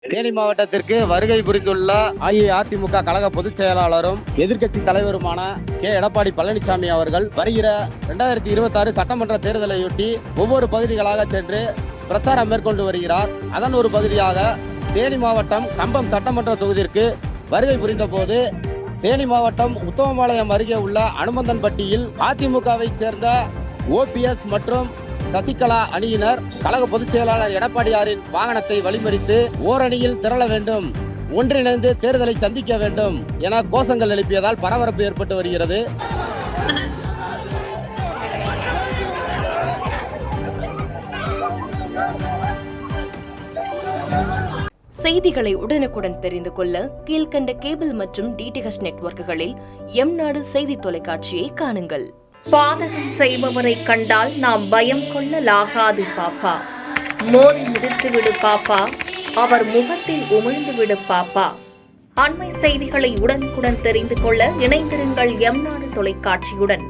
தேனி மாவட்டத்திற்கு வருகை புரிந்துள்ள அஇஅதிமுக கழக பொதுச் செயலாளரும் எதிர்க்கட்சி தலைவருமான எடப்பாடி பழனிசாமி அவர்கள் வருகிற 2026 சட்டமன்ற தேர்தலையொட்டி ஒவ்வொரு பகுதிகளாக சென்று பிரச்சாரம் மேற்கொண்டு வருகிறார். அதன் ஒரு பகுதியாக தேனி மாவட்டம் கம்பம் சட்டமன்ற தொகுதிக்கு வருகை புரிந்த போது தேனி மாவட்டம் உத்தமபாளையம் அருகே உள்ள அனுமந்தன்பட்டியில் அதிமுகவை சேர்ந்த OPS மற்றும் சசிகலா அணியினர் கழக பொதுச் செயலாளர் எடப்பாடியாரின் வாகனத்தை வழிமறித்து ஓரணியில் திரள வேண்டும், ஒன்றிணைந்து தேர்தலை சந்திக்க வேண்டும் என கோஷங்கள் எழுப்பியதால் பரபரப்பு ஏற்பட்டு வருகிறது. செய்திகளை உடனுக்குடன் தெரிந்து கொள்ள கீழ்கண்ட கேபிள் மற்றும் DTH நெட்வொர்க்குகளில் எம்நாடு செய்தி தொலைக்காட்சியை காணுங்கள். பாதகம் செய்பவரை கண்டால் நாம் பயம் கொள்ளலாகாது பாப்பா, மோதி மிதித்துவிடு பாப்பா, அவர் முகத்தில் உமிழ்ந்துவிடு பாப்பா. அண்மை செய்திகளை உடனுக்குடன் தெரிந்து கொள்ள இணைந்திருங்கள் எம்நாடு தொலைக்காட்சியுடன்.